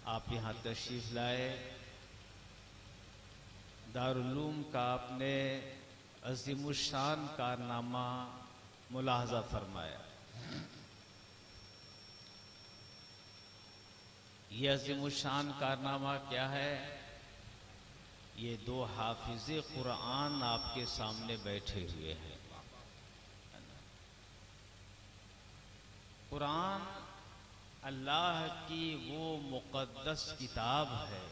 आप यहाँ तशरीफ लाए। दारुल उलूम का आपने अज़ीमुश्शान कारनामा मुलाहजा फरमाया। ये अज़ीमुश्शान कारनामा क्या है? ये दो हाफिज़े कुरान आपके सामने बैठे हुए हैं। कुरान अल्लाह की वो मुक़द्दस किताब है,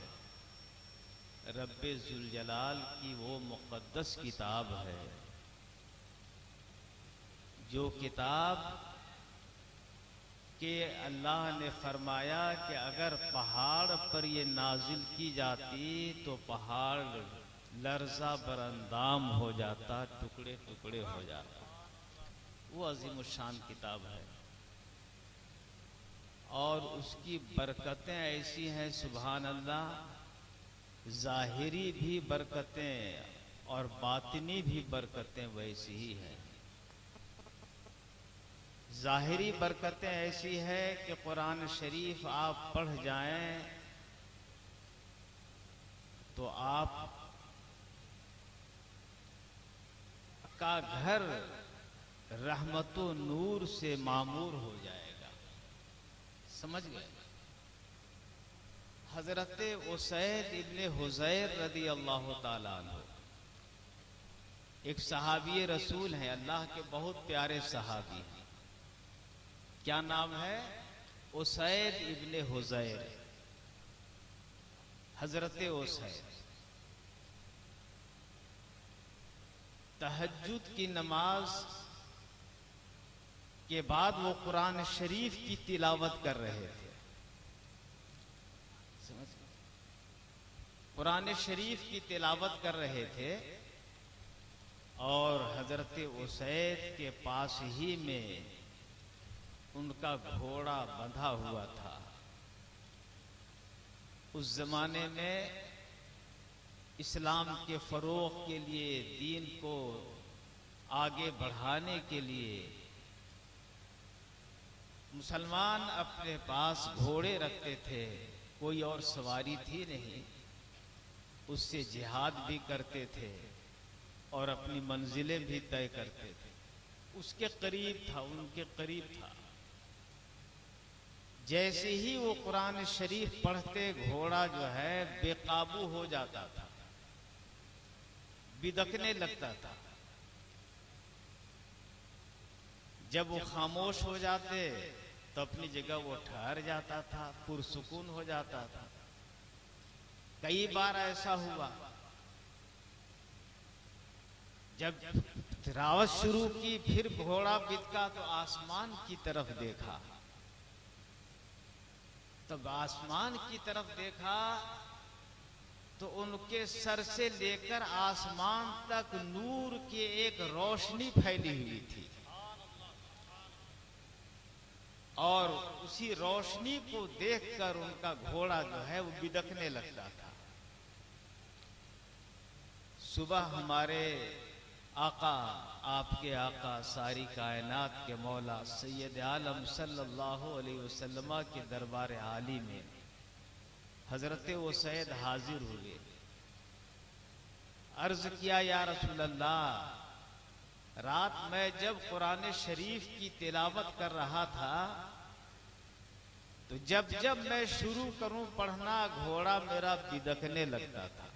रब्बे ज़ुल जलाल की वो मुक़द्दस किताब है, जो किताब के अल्लाह ने फरमाया कि अगर पहाड़ पर ये नाजिल की जाती तो पहाड़ लर्जा बरअंदाम हो जाता, टुकड़े टुकड़े हो जाता। वो अज़ीमुश्शान किताब है और उसकी बरकतें ऐसी हैं, सुभान अल्लाह। ज़ाहिरी भी बरकतें और बातिनी भी बरकतें वैसी ही हैं। ज़ाहिरी बरकतें ऐसी है कि कुरान शरीफ आप पढ़ जाएं तो आप का घर रहमतो नूर से मामूर हो जाएगा। समझ गए? हजरत उसैद इब्ने हुज़ैर रदी अल्लाह ताला अन्हु एक सहाबी रसूल हैं, अल्लाह के बहुत प्यारे सहाबी हैं। क्या नाम है? उसैद इब्ने हुज़ैर, हजरत उसैद। तहज्जुद की नमाज के बाद वो कुरान शरीफ की तिलावत कर रहे थे। समझ? कुरान शरीफ की तिलावत कर रहे थे और हजरत उसैद के पास ही में उनका घोड़ा बंधा हुआ था। उस जमाने में इस्लाम के फरोग के लिए, दीन को आगे बढ़ाने के लिए मुसलमान अपने पास घोड़े रखते थे। कोई और सवारी थी नहीं, उससे जिहाद भी करते थे और अपनी मंजिलें भी तय करते थे। उसके करीब था, उनके करीब था। जैसे ही वो कुरान शरीफ पढ़ते घोड़ा जो है बेकाबू हो जाता था, बिदकने लगता था। जब वो खामोश हो जाते तो अपनी जगह वो ठहर जाता था, पुरसुकून हो जाता था। कई बार ऐसा हुआ, जब तिलावत शुरू की फिर घोड़ा बिदका तो आसमान की तरफ देखा। तब आसमान की तरफ देखा तो उनके सर से लेकर आसमान तक नूर की एक रोशनी फैली हुई थी और उसी रोशनी को देखकर उनका घोड़ा जो है वो बिदकने लगता था। सुबह हमारे आका, आपके आका, सारी कायनात के मौला सैयद आलम सल्लल्लाहु अलैहि वसल्लम के दरबार आली में हजरत उसैद हाजिर हुए। अर्ज किया, या रसूल अल्लाह, रात में जब कुरान शरीफ की तिलावत कर रहा था तो जब जब मैं शुरू करूं पढ़ना घोड़ा मेरा बिदकने लगता था,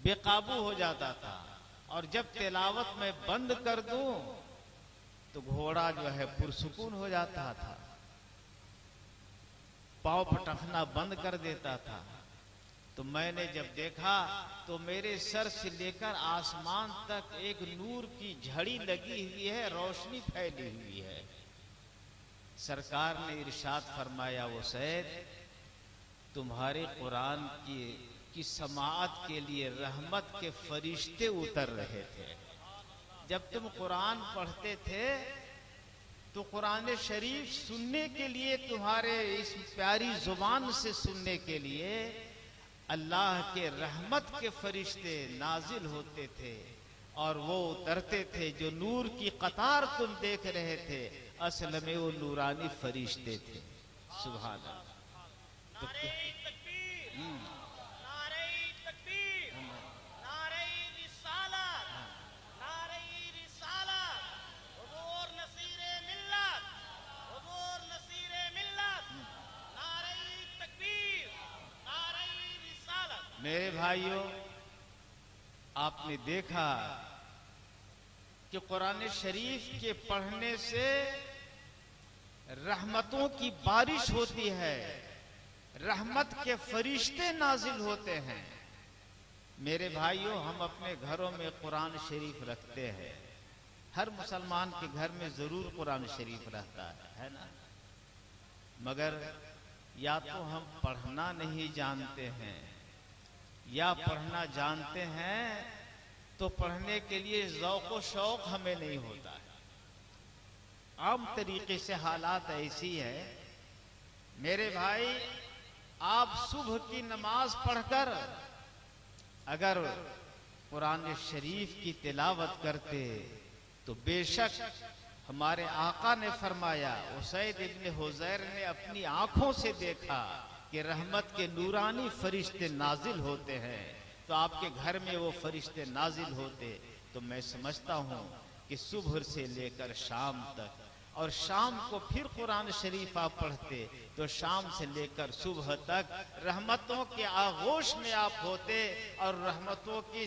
बेकाबू हो जाता था, और जब तिलावत में बंद कर दूं तो घोड़ा जो है पुरसुकून हो जाता था, पांव पटखना बंद कर देता था। तो मैंने जब देखा तो मेरे सर से लेकर आसमान तक एक नूर की झड़ी लगी हुई है, रोशनी फैली हुई है। सरकार ने इरशाद फरमाया, वो सैद, तुम्हारे कुरान की समाअत के लिए रहमत के फरिश्ते उतर रहे थे। जब तुम कुरान पढ़ते थे तो कुरान शरीफ सुनने के लिए, तुम्हारे इस प्यारी जुबान से सुनने के लिए अल्लाह के रहमत के फरिश्ते नाजिल होते थे और वो उतरते थे। जो नूर की कतार तुम देख रहे थे, असल में वो नूरानी फरिश्ते थे। सुभान अल्लाह। तो मेरे भाइयों, आपने देखा कि कुरान शरीफ के पढ़ने से रहमतों की बारिश होती है, रहमत के फरिश्ते नाजिल होते हैं। मेरे भाइयों, हम अपने घरों में कुरान शरीफ रखते हैं। हर मुसलमान के घर में जरूर कुरान शरीफ रहता है ना, मगर या तो हम पढ़ना नहीं जानते हैं या पढ़ना जानते हैं तो पढ़ने के लिए ज़ौक़ व शौक़ हमें नहीं होता है। आम तरीके से हालात ऐसी है मेरे भाई, आप सुबह की नमाज पढ़कर अगर कुरान शरीफ की तिलावत करते तो बेशक हमारे आका ने फरमाया, उसैद इब्न हुज़ैर ने अपनी आंखों से देखा कि रहमत के नूरानी फरिश्ते नाजिल होते हैं। तो आपके घर में वो फरिश्ते नाजिल होते तो मैं समझता हूँ कि सुबह से लेकर शाम तक, और शाम को फिर कुरान शरीफ आप पढ़ते तो शाम से लेकर सुबह तक रहमतों के आगोश में आप होते और रहमतों की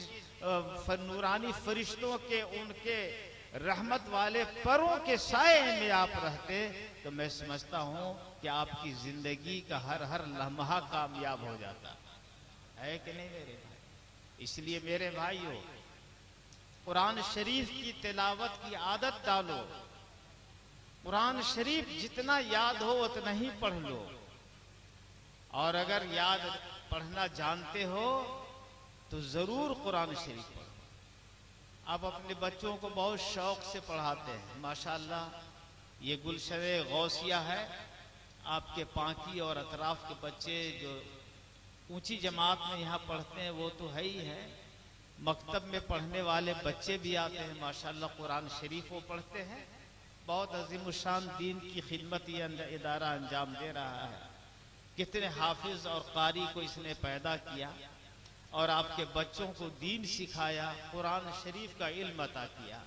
नूरानी फरिश्तों के उनके रहमत वाले परों के साए में आप रहते तो मैं समझता हूँ कि आपकी जिंदगी का हर हर लम्हा कामयाब हो जाता है कि नहीं मेरे भाई। इसलिए मेरे भाइयों, कुरान शरीफ की तिलावत की आदत डालो। कुरान शरीफ जितना याद हो उतना ही पढ़ लो, और अगर याद पढ़ना जानते हो तो जरूर कुरान शरीफ पढ़ो। आप अपने बच्चों को बहुत शौक से पढ़ाते हैं माशाअल्लाह। ये गुलशने गौसिया है, आपके पांकी और अतराफ के बच्चे जो ऊंची जमात में यहाँ पढ़ते हैं वो तो है ही है, मकतब में पढ़ने वाले बच्चे भी आते हैं माशाअल्लाह, कुरान शरीफ वो पढ़ते हैं। बहुत अजीमुशान दीन की खिदमत ये इदारा अंजाम दे रहा है। कितने हाफिज और कारी को इसने पैदा किया और आपके बच्चों को दीन सिखाया, कुरान शरीफ का इल्म अता किया।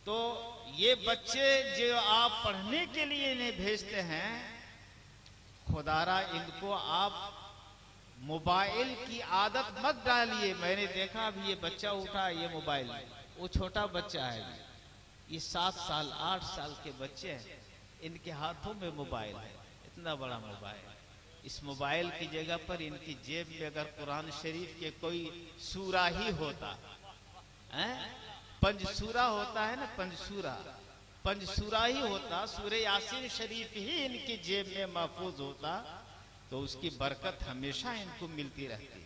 तो ये बच्चे जो आप पढ़ने के लिए इन्हें भेजते हैं, खुदारा इनको आप मोबाइल की आदत मत डालिए। मैंने देखा अभी ये बच्चा उठा, ये मोबाइल, वो छोटा बच्चा है, ये 7 साल 8 साल के बच्चे हैं, इनके हाथों में मोबाइल है, इतना बड़ा मोबाइल। इस मोबाइल की जगह पर इनकी जेब में अगर कुरान शरीफ के कोई सूरा ही होता है, पंजसूरा होता है ना, पंजसूरा ही होता, सूरे यासीन शरीफ ही इनकी जेब में महफूज होता तो उसकी बरकत हमेशा इनको मिलती रहती।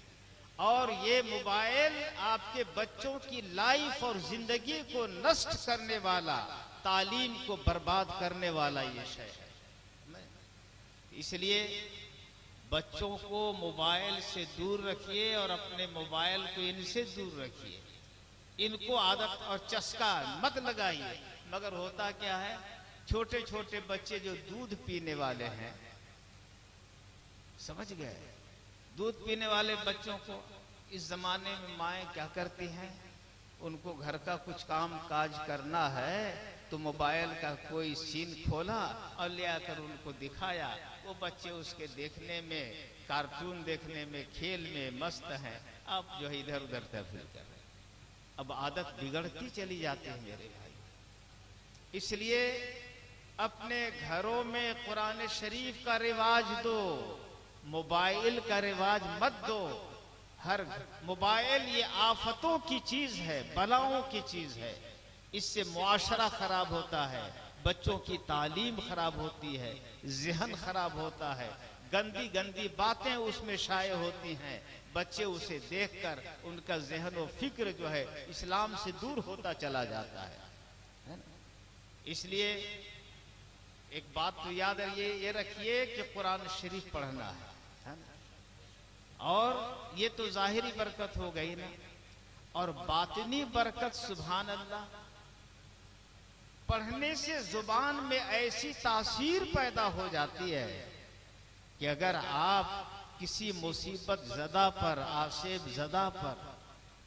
और ये मोबाइल आपके बच्चों की लाइफ और जिंदगी को नष्ट करने वाला, तालीम को बर्बाद करने वाला ये शय है। इसलिए बच्चों को मोबाइल से दूर रखिए और अपने मोबाइल को इनसे दूर रखिए। इनको आदत और चस्का मत लगाइए। मगर होता क्या है, छोटे छोटे बच्चे जो दूध पीने वाले हैं, समझ गए, दूध पीने वाले बच्चों को इस जमाने में माएँ क्या करती हैं, उनको घर का कुछ काम काज करना है तो मोबाइल का कोई सीन खोला और ले आकर उनको दिखाया। वो बच्चे उसके देखने में, कार्टून देखने में, खेल में मस्त हैं। अब जो है इधर उधर तफरीह कर रहे हैं। अब आदत बिगड़ती चली जाती है मेरे भाई। इसलिए अपने घरों में कुरान शरीफ का रिवाज दो, मोबाइल का रिवाज मत दो। हर मोबाइल ये आफतों की चीज है, बलाओं की चीज है। इससे मुआशरा खराब होता है, बच्चों की तालीम खराब होती है, ज़हन खराब होता है, गंदी गंदी बातें उसमें शाये होती हैं। बच्चे उसे देखकर उनका ज़हन और फिक्र जो है इस्लाम से दूर होता चला जाता है। इसलिए एक बात तो याद ये रखिए कि कुरान शरीफ पढ़ना है ना, और ये तो जाहिरी बरकत हो गई ना, और बातिनी बरकत सुभान अल्लाह, पढ़ने से जुबान में ऐसी तासीर पैदा हो जाती है कि अगर आप किसी मुसीबत ज़दा पर, आसेब ज़दा पर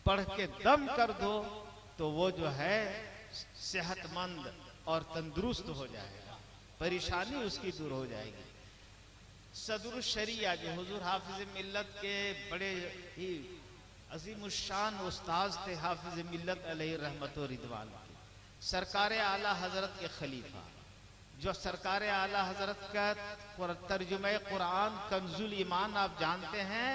पढ़ के दम कर दो तो वो जो है सेहतमंद और तंदुरुस्त हो जाएगा, परेशानी उसकी दूर हो जाएगी। सदरुल शरिया जो हुजूर हाफिज मिल्लत के बड़े ही अजीमुशान उस्ताद थे, हाफिज मिल्लत अलैहि रहमत व रिदवान की, सरकार आला हजरत के खलीफा, जो सरकार आला हजरत का तर्जुमे कुरान कंजुल ईमान आप जानते हैं,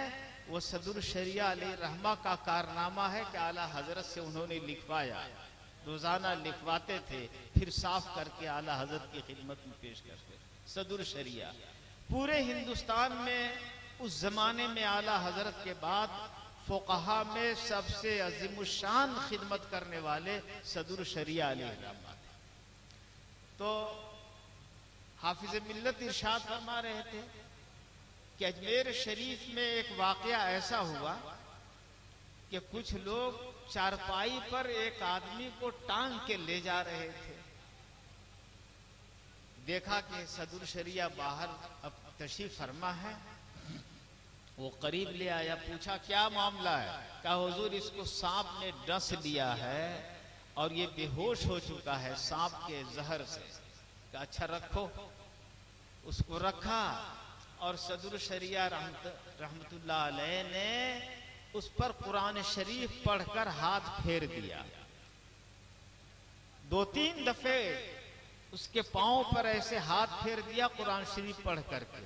वो सदरुल शरिया अलैहि रहमा का कारनामा है कि आला हजरत से उन्होंने लिखवाया, रोजाना लिखवाते थे, फिर साफ करके आला हजरत की खिदमत में पेश करते। सदरुल शरिया पूरे हिंदुस्तान में उस जमाने में आला हजरत के बाद फुक़हा में सबसे अजीमुशान खिदमत करने वाले सदरुल शरिया अलैहि रहमा थे। तो हाफिज मिल्लत इरशाद फरमा रहे थे कि अजमेर शरीफ में एक वाकया ऐसा हुआ कि कुछ लोग चारपाई पर एक आदमी को टांग के ले जा रहे थे। देखा कि सदरुल शरिया बाहर अब तशरीफ फरमा है, वो करीब ले आया, पूछा क्या मामला है? कहा हुजूर इसको सांप ने डस लिया है और ये बेहोश हो चुका है सांप के जहर से। कहा अच्छा रखो। उसको रखा और सदरुल शरिया रहमतुल्लाह अलैह ने उस पर कुरान शरीफ पढ़कर हाथ फेर दिया। 2-3 दफे उसके पांव पर ऐसे हाथ फेर दिया कुरान शरीफ पढ़ करके,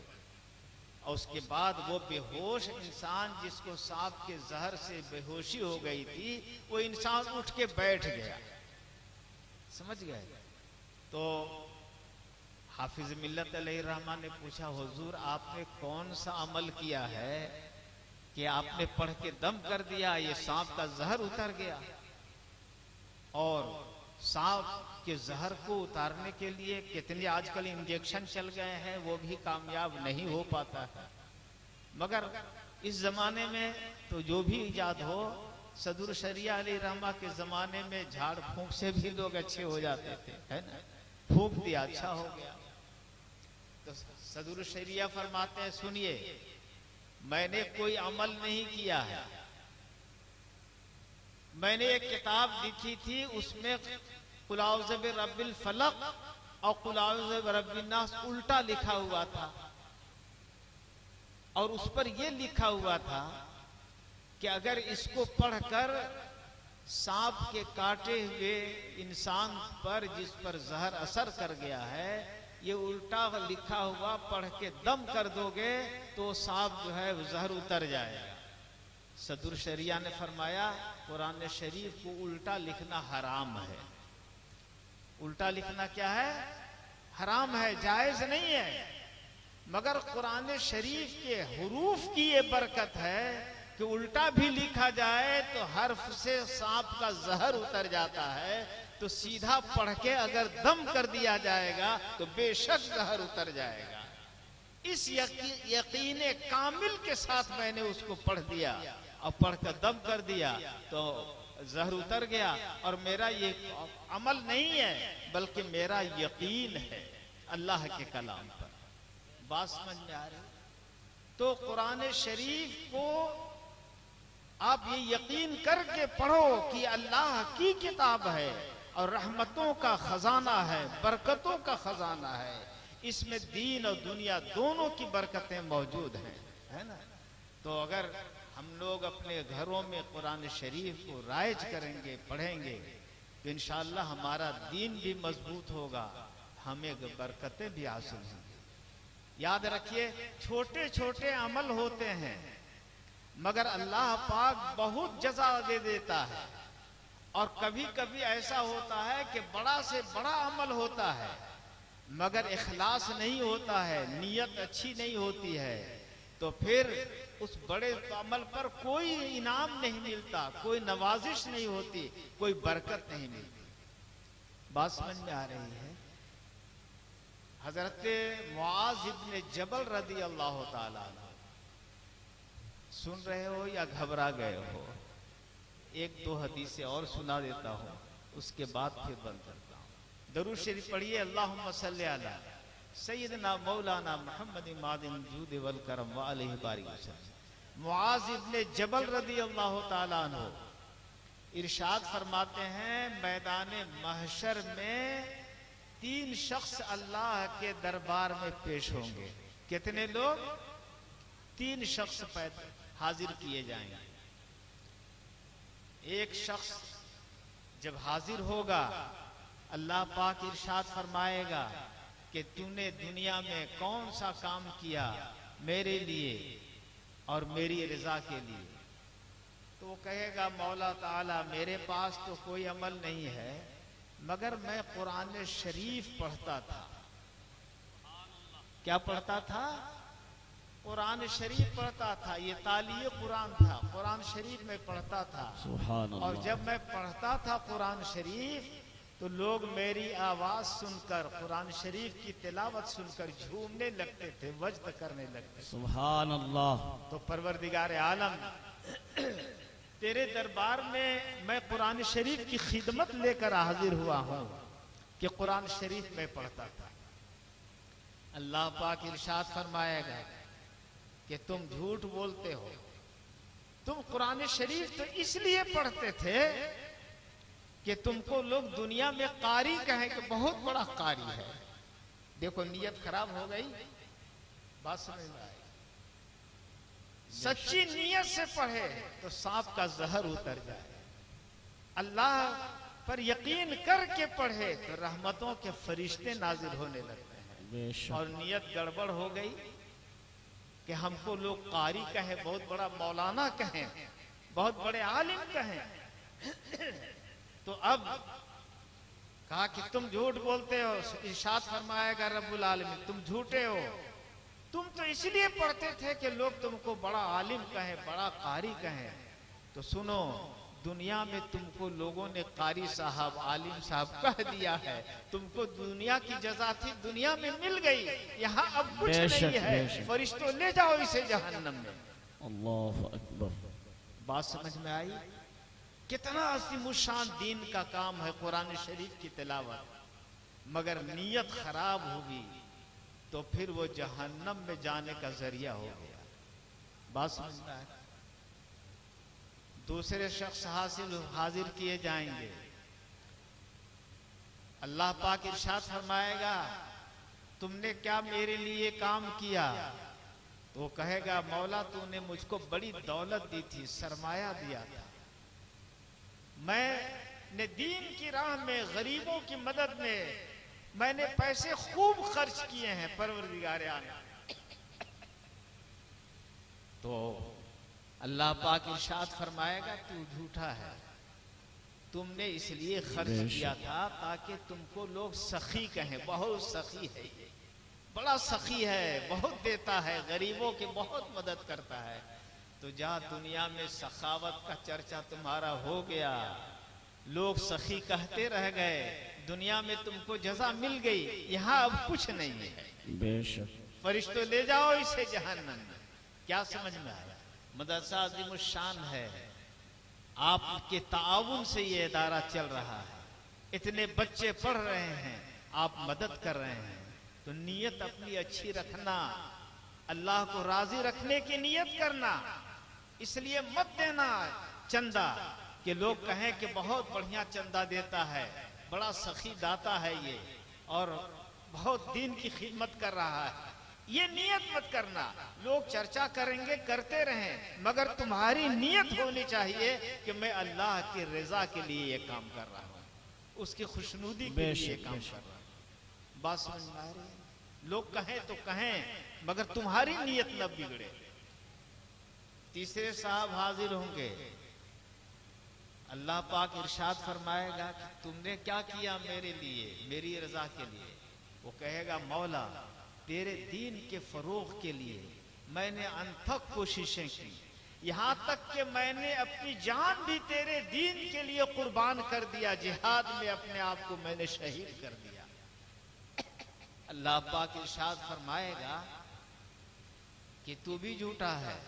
और उसके बाद वो बेहोश इंसान जिसको सांप के जहर से बेहोशी हो गई थी, वो इंसान उठ के बैठ गया। समझ गए? तो हाफिज मिल्लत अलैहि रहमान ने पूछा हुजूर आपने कौन सा अमल किया है कि आपने पढ़ के दम कर दिया, ये सांप का जहर उतर गया? और सांप के जहर को उतारने के लिए कितने आजकल इंजेक्शन चल गए हैं, वो भी कामयाब नहीं हो पाता है। मगर इस जमाने में तो जो भी इजाद हो, सदरुल शरिया अलैहि रहमा के जमाने में झाड़ फूंक से भी लोग अच्छे हो जाते थे, है ना? फूंक दिया अच्छा हो गया। तो सदरुल शरिया फरमाते हैं सुनिए, मैंने कोई अमल नहीं किया है, मैंने एक किताब लिखी थी, उसमें कुल औज़ु बिरब्बिल फलक और कुल औज़ु बिरब्बिन नास उल्टा लिखा हुआ था, और उस पर यह लिखा हुआ था कि अगर इसको पढ़कर सांप के काटे हुए इंसान पर जिस पर जहर असर कर गया है, ये उल्टा लिखा हुआ पढ़ के दम कर दोगे तो सांप जो है जहर उतर जाएगा। सदरुल शरिया ने फरमाया कुरान शरीफ को उल्टा लिखना हराम है। उल्टा लिखना क्या है? हराम है, जायज नहीं है। मगर कुरान शरीफ के हुरूफ की ये बरकत है कि उल्टा भी लिखा जाए तो हर्फ से सांप का जहर उतर जाता है, तो सीधा पढ़ के अगर दम कर दिया जाएगा तो बेशक जहर उतर जाएगा। इस यकीन कामिल के साथ मैंने उसको पढ़ दिया और पढ़कर दम कर दिया तो जहर उतर गया। और मेरा ये अमल नहीं है बल्कि मेरा यकीन है अल्लाह के कलाम पर। बात समझ में आ रही? तो कुरान शरीफ को आप ये यकीन करके पढ़ो कि अल्लाह की किताब है और रहमतों का खजाना है, बरकतों का खजाना है। इसमें दीन और दुनिया दोनों की बरकतें मौजूद हैं, है ना? तो अगर हम लोग अपने घरों में कुरान शरीफ को राइज करेंगे, पढ़ेंगे, तो इंशाअल्लाह हमारा दीन भी मजबूत होगा, हमें बरकतें भी हासिल होंगी। याद रखिए, छोटे छोटे अमल होते हैं मगर अल्लाह पाक बहुत जज़ा दे देता है, और कभी कभी ऐसा होता है कि बड़ा से बड़ा अमल होता है मगर इखलास नहीं होता है, नीयत अच्छी नहीं होती है, तो फिर उस बड़े अमल पर कोई इनाम नहीं मिलता, कोई नवाजिश नहीं होती, कोई बरकत नहीं मिलती। बात समझ में आ रही है? हजरत मुआज इब्न जबल रदी अल्लाह ताला अन्हु, सुन रहे हो या घबरा गए हो? 1-2 हदीसें और सुना देता हूं, उसके बाद फिर बंद करता हूं। दरूद शरीफ पढ़िए, अल्लाहुम्मा सल्ली अला सैयदना मौलाना मोहम्मद मादिन जूद वल करम व अलैहि बारिक वसल्लम। मुआज इब्ने जबल रदी अल्लाह ताला अन्हु इरशाद फरमाते हैं, मैदान महशर में 3 शख्स अल्लाह के दरबार में पेश होंगे। कितने लोग? 3 शख्स हाजिर किए जाएंगे। एक शख्स जब हाजिर होगा, अल्लाह पाक इरशाद फरमाएगा कि तूने दुनिया में कौन सा काम किया मेरे लिए और मेरी रजा के लिए। तो वो कहेगा, मौला ताला मेरे पास तो कोई अमल नहीं है, मगर मैं कुरान शरीफ पढ़ता था। क्या पढ़ता था? कुरान शरीफ पढ़ता था। ये तालिये कुरान था, कुरान शरीफ में पढ़ता था। और जब मैं पढ़ता था कुरान शरीफ, तो लोग मेरी आवाज सुनकर, कुरान शरीफ की तिलावत सुनकर झूमने लगते थे, वज्द करने लगते थे। सुभान अल्लाह। तो परवरदिगार आलम, तेरे दरबार में मैं कुरान शरीफ की खिदमत लेकर हाजिर हुआ हूं कि कुरान शरीफ में पढ़ता था। अल्लाह पाक इरशाद फरमाएगा कि तुम झूठ बोलते हो, तुम कुरान शरीफ तो इसलिए पढ़ते थे कि तुमको लोग दुनिया में कारी कहें कि बहुत बड़ा कारी है। देखो नीयत खराब हो गई, बात समझ में आई। सच्ची नीयत से पढ़े तो सांप का जहर उतर जाए। अल्लाह पर यकीन करके पढ़े तो रहमतों के फरिश्ते नाजिल होने लगते हैं। और नीयत गड़बड़ हो गई कि हमको लोग कारी कहें, बहुत बड़ा मौलाना कहें, बहुत बड़े आलिम कहें। तो अब कहा कि तुम झूठ बोलते हो। इरशाद फरमाएगा रब्बुल आलमीन, तुम झूठे हो। तुम तो इसलिए पढ़ते थे कि लोग तुमको बड़ा आलिम कहें, बड़ा कारी कहें। तो सुनो, दुनिया में तुमको लोगों ने कारी साहब, आलिम साहब कह दिया है। तुमको दुनिया की जज़ा थी, दुनिया में मिल गई। यहाँ अब कुछ नहीं है। फरिश्तों ले जाओ इसे जहन्नम में। अल्लाह अकबर। बात समझ में आई? कितना अज़ीमुश्शान दीन का काम है कुरान शरीफ की तिलावत। मगर नीयत खराब होगी तो फिर वो जहन्नम में जाने का जरिया हो गया। बात समझ में आई? दूसरे शख्स हाजिर किए जाएंगे। अल्लाह पाक इरशाद फरमाएगा, तुमने क्या मेरे लिए काम किया? तो वो कहेगा, मौला तूने मुझको बड़ी दौलत दी थी, सरमाया दिया था। मैंने दीन की राह में, गरीबों की मदद में मैंने पैसे खूब खर्च किए हैं परवरदिगार आलम। तो अल्लाह पाक इरशाद फरमाएगा, तू झूठा है। तुमने इसलिए खर्च किया था ताकि तुमको लोग सखी कहें, बहुत सखी है ये, बड़ा सखी है, बहुत देता है, गरीबों की बहुत मदद करता है। तो जहां दुनिया में सखावत का चर्चा तुम्हारा हो गया, लोग सखी कहते रह गए, दुनिया में तुमको जज़ा मिल गई, यहाँ अब कुछ नहीं है। बेशक। फरिश्तों ले जाओ इसे जहन्नम में। क्या समझ में आया? मदरसा अज़ीमुश्शान है, आपके ताउन से ये इदारा चल रहा है, इतने बच्चे पढ़ रहे हैं, आप मदद कर रहे हैं। तो नीयत अपनी अच्छी रखना, अल्लाह को राजी रखने की नीयत करना। इसलिए मत देना चंदा कि लोग कहें कि बहुत बढ़िया चंदा देता है, बड़ा सखी दाता है ये, और बहुत दीन की खिदमत कर रहा है। ये नियत मत करना। लोग चर्चा करेंगे, करते रहें, मगर तुम्हारी नियत होनी चाहिए कि मैं अल्लाह की रजा के लिए ये काम कर रहा हूँ, उसकी खुशनुदी के लिए ये काम कर रहा हूँ। बात समझ में आ रही है? लोग कहें तो कहें, मगर तुम्हारी नियत न बिगड़े। तीसरे साहब हाजिर होंगे। अल्लाह पाक इरशाद फरमाएगा कि तुमने क्या किया मेरे लिए, मेरी रजा के लिए। वो कहेगा, मौला तेरे दीन के फरोग के लिए मैंने अनथक कोशिशें की, यहां तक कि मैंने अपनी जान भी तेरे दीन के लिए कुर्बान कर दिया, जिहाद में अपने आप को मैंने शहीद कर दिया। अल्लाह पाक इरशाद फरमाएगा कि तू भी झूठा है।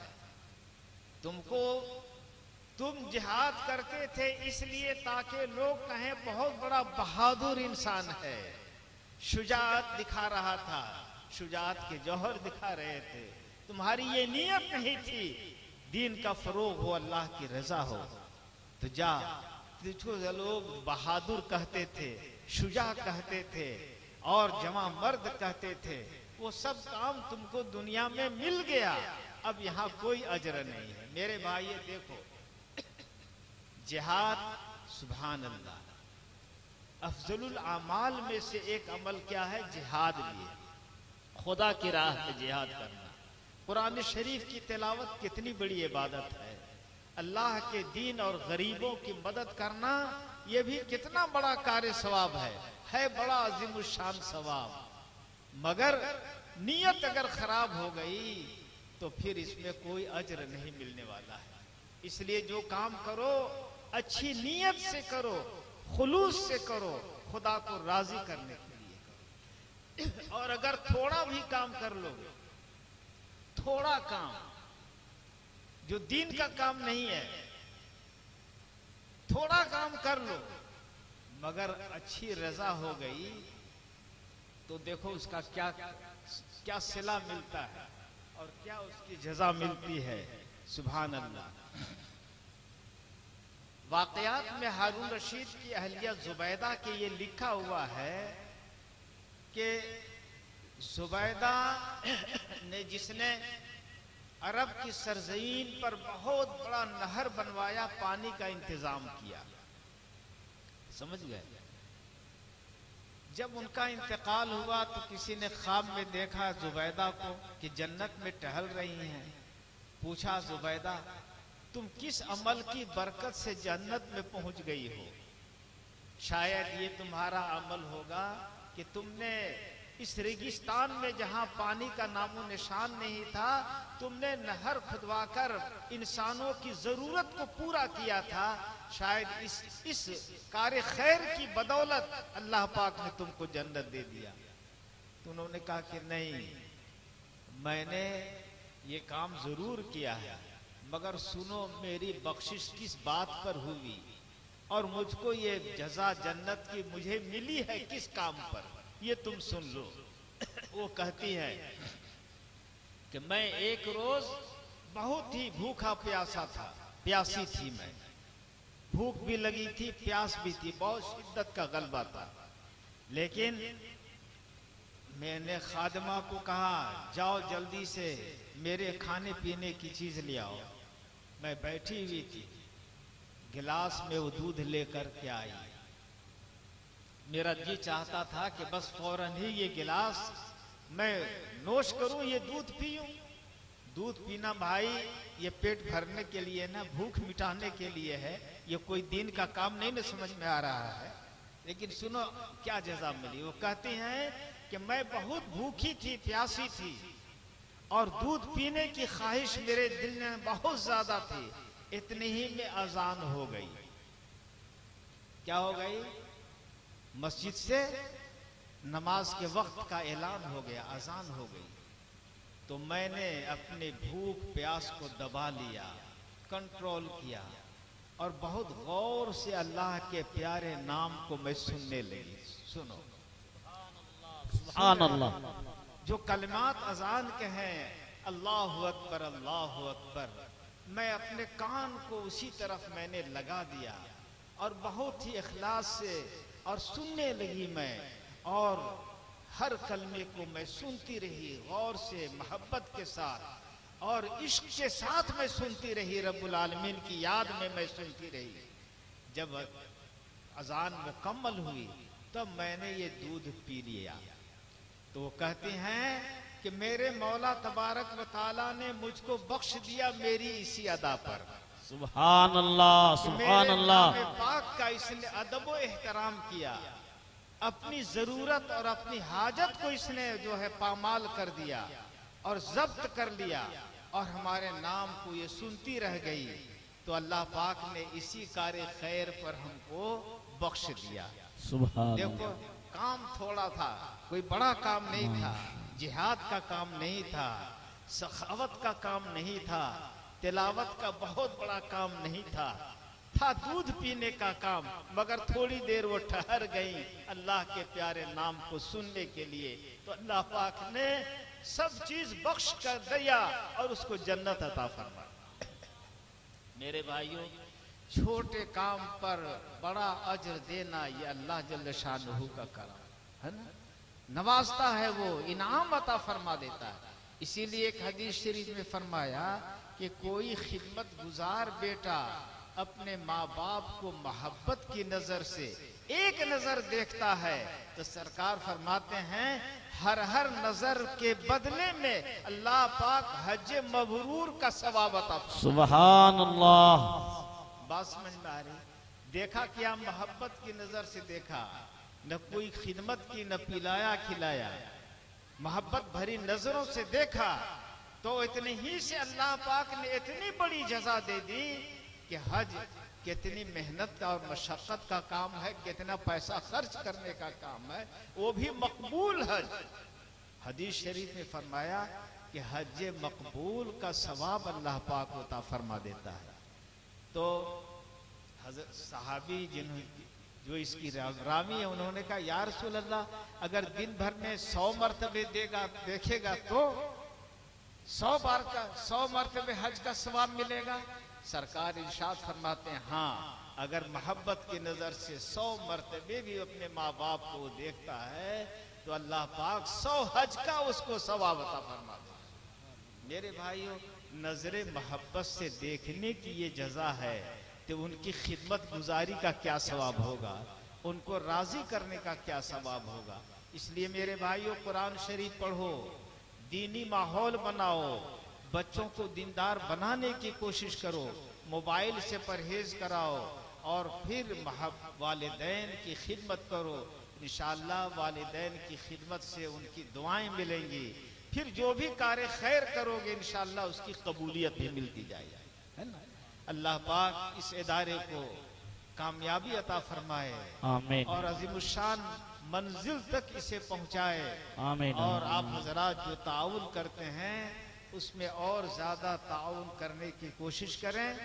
तुम जिहाद करते थे इसलिए ताकि लोग कहें बहुत बड़ा बहादुर इंसान है, शुजाअत दिखा रहा था, शुजाअत के जौहर दिखा रहे थे। तुम्हारी ये नीयत नहीं थी दीन का फरोग हो, अल्लाह की रजा हो, तो जा। तुझको लोग बहादुर कहते थे, शुजा कहते थे और जवां मर्द कहते थे। वो सब काम तुमको दुनिया में मिल गया, अब यहां कोई अजर नहीं है। मेरे भाई ये देखो, जिहाद सुभान अल्लाह, अफजलुल अमाल में से एक अमल क्या है? जिहाद लिए, खुदा की राह में जिहाद करना। कुरान शरीफ की तिलावत कितनी बड़ी इबादत है। अल्लाह के दीन और गरीबों की मदद करना, यह भी कितना बड़ा कार्य सवाब है बड़ा अजीमुशान सवाब। मगर नीयत अगर खराब हो गई तो फिर इसमें कोई अजर नहीं मिलने वाला है। इसलिए जो काम करो अच्छी नीयत से करो, खुलूस से करो, खुदा को राजी करने के लिए करो। और अगर थोड़ा भी काम कर लोगे, थोड़ा काम जो दीन का काम नहीं है, थोड़ा काम कर लो, मगर अच्छी रजा हो गई तो देखो उसका क्या क्या सिला मिलता है और क्या उसकी जजा मिलती है। सुभान अल्लाह। वाकयात में हारून रशीद की अहलिया जुबैदा के ये लिखा हुआ है कि जुबैदा ने, जिसने अरब की सरजमीन पर बहुत बड़ा नहर बनवाया, पानी का इंतजाम किया, समझ गए। जब उनका इंतकाल हुआ तो किसी ने ख्वाब में देखा जुबैदा को कि जन्नत में टहल रही हैं। पूछा, जुबैदा तुम किस अमल की बरकत से जन्नत में पहुंच गई हो? शायद ये तुम्हारा अमल होगा कि तुमने इस रेगिस्तान में जहां पानी का नामो निशान नहीं था, तुमने नहर खुदवाकर इंसानों की जरूरत को पूरा किया था। शायद इस कार्य खैर की बदौलत अल्लाह पाक ने तुमको जन्नत दे दिया। तो उन्होंने कहा कि नहीं, मैंने ये काम जरूर किया है, मगर सुनो मेरी बख्शिश किस बात पर हुई और मुझको ये जजा जन्नत की मुझे मिली है किस काम पर, ये तुम सुन लो। वो कहती है कि मैं एक रोज बहुत ही भूखा प्यासा था, प्यासी थी मैं, भूख भी लगी थी, प्यास भी थी, बहुत शिद्दत का गलबा था। लेकिन मैंने खादिमा को कहा, जाओ जल्दी से मेरे खाने पीने की चीज ले आओ। मैं बैठी हुई थी, गिलास में वो दूध लेकर के आई। मेरा जी चाहता था कि बस फौरन ही ये गिलास मैं नोश करूं, ये दूध पीऊं। दूध पीना भाई ये पेट भरने के लिए ना, भूख मिटाने के लिए है, ये कोई दीन का काम नहीं ना समझ में आ रहा है। लेकिन सुनो क्या जजा मिली। वो कहती हैं कि मैं बहुत भूखी थी, प्यासी थी और दूध पीने की ख्वाहिश मेरे दिल में बहुत ज्यादा थी। इतनी ही में अजान हो गई। क्या हो गई? मस्जिद से नमाज के वक्त का ऐलान हो गया, अजान हो गई। तो मैंने अपने भूख प्यास को दबा लिया, कंट्रोल किया और बहुत गौर से अल्लाह के प्यारे नाम को मैं सुनने लगी। सुनो, सुभान अल्लाह। जो कलमात अजान के हैं, अल्लाहु अकबर अल्लाहु अकबर, मैं अपने कान को उसी तरफ मैंने लगा दिया और बहुत ही इखलास से और सुनने लगी मैं। और हर कलमे को मैं सुनती रही, गौर से, मोहब्बत के साथ और इश्क के साथ मैं सुनती रही। रब्बुल आलमीन की याद में मैं सुनती रही। जब अजान मुकम्मल हुई तब मैंने ये दूध पी लिया। तो वो कहते हैं कि मेरे मौला तबारक व तआला ने मुझको बख्श दिया मेरी इसी अदा पर। सुभान अल्लाह, सुभान अल्लाह। पाक का इसने अदब व एहतराम किया, अपनी जरूरत और अपनी हाजत को इसने जो है पामाल कर दिया और जब्त कर लिया और हमारे नाम को ये सुनती रह गई। तो अल्लाह पाक ने इसी कार्य खैर पर हमको बख्श दिया। सुभान। देखो काम थोड़ा था, कोई बड़ा काम नहीं था, जिहाद का काम नहीं था, सखावत का काम नहीं था, तिलावत का बहुत बड़ा काम नहीं था। था दूध पीने का काम, मगर थोड़ी देर वो ठहर गई अल्लाह के प्यारे नाम को सुनने के लिए, तो अल्लाह पाक ने सब चीज बख्श कर दिया और उसको जन्नत अता फरमा। मेरे भाइयों, छोटे काम पर बड़ा अजर देना ये अल्लाह जल्ल शानहू का करम है ना, नवाजता है, वो इनाम अता फरमा देता है। इसीलिए एक हदीस शरीफ में फरमाया कि कोई खिदमत गुजार बेटा अपने माँ बाप को मोहब्बत की नजर से एक नजर देखता है, तो सरकार फरमाते हैं हर हर नजर के बदले में अल्लाह पाक हज मबरूर का सवाब अता। सुभान अल्लाह। बात समझ में आ रही? देखा क्या? मोहब्बत की नजर से देखा, न कोई खिदमत की, न पिलाया खिलाया, मोहब्बत भरी नजरों से देखा, तो इतने ही से अल्लाह पाक ने इतनी बड़ी जजा दे दी कि हज कितनी मेहनत का और मशक्कत का काम है, कितना पैसा खर्च करने का काम है, वो भी मकबूल हज। हदीस शरीफ में फरमाया कि हज मकबूल का सवाब अल्लाह पाक अता फरमा देता है। तो हज़रत सहाबी जो इसकी रावी है, उन्होंने कहा या रसूल अल्लाह, अगर दिन भर में 100 मरतबे देखेगा तो 100 बार का 100 मरतबे हज का सवाब मिलेगा। सरकार इरशाद फरमाते हैं हाँ, अगर मोहब्बत की नजर से 100 मरतबे भी अपने माँ बाप को देखता है तो अल्लाह पाक 100 हज का उसको सवाब अता फरमाता है। मेरे भाइयों, नजरे मोहब्बत से देखने की ये जजा है, तो उनकी खिदमत गुजारी का क्या सवाब होगा, उनको राजी करने का क्या सवाब होगा। इसलिए मेरे भाइयों, कुरान शरीफ पढ़ो, दीनी माहौल बनाओ, बच्चों को दीनदार बनाने की कोशिश करो, मोबाइल से परहेज कराओ और फिर वालिदैन की खिदमत करो। इंशाअल्लाह वालिदैन की खिदमत से उनकी दुआएं मिलेंगी। फिर जो भी कार्य खैर करोगे इंशाअल्लाह उसकी कबूलियत भी मिलती जाएगी, है ना। अल्लाह पाक इस इदारे को कामयाबी अता फरमाए, आमीन, और अजीमुशान मंजिल तक इसे पहुंचाए, आमीन। और आप हजरात जो ताउन करते हैं उसमें और ज्यादा ताउन करने की कोशिश करें,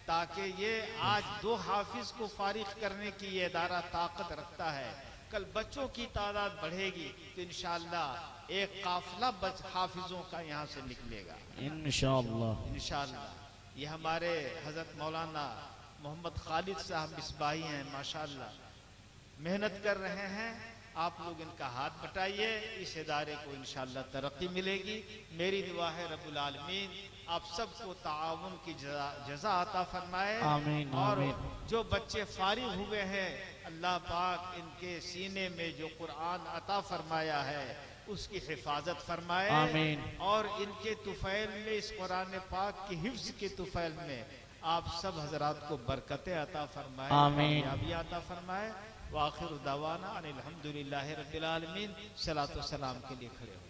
ताकि ये आज 2 हाफिज को फारिग करने की ये इदारा ताकत रखता है। कल बच्चों की तादाद बढ़ेगी तो इंशाअल्लाह एक काफिला हाफिजों का यहाँ से निकलेगा इंशाअल्लाह। इंशाअल्लाह। ये हमारे हजरत मौलाना मोहम्मद खालिद साहब मिसबाही हैं, माशाअल्लाह मेहनत कर रहे हैं। आप लोग इनका हाथ बटाइए, इस इदारे को इंशाअल्लाह तरक्की मिलेगी। मेरी दुआ है रब्बुल आलमीन आप सबको ताआवुन की जज़ा अता फरमाए, आमीन, और आमीन। जो बच्चे फारिग हुए हैं अल्लाह पाक इनके सीने में जो कुरान अता फरमाया है उसकी हिफाजत फरमाए, आमीन। और इनके तुफैल में, इस कुरान पाक की हिफ्ज के तुफैल में आप सब हजरात को बरकतें अता फरमाए, आमीन। कामयाबी अता फरमाए। वाखिर दावाना अनिल हम्दुलिल्लाहि रब्बिल आलमीन। सलातो सलाम के लिए खड़े हो।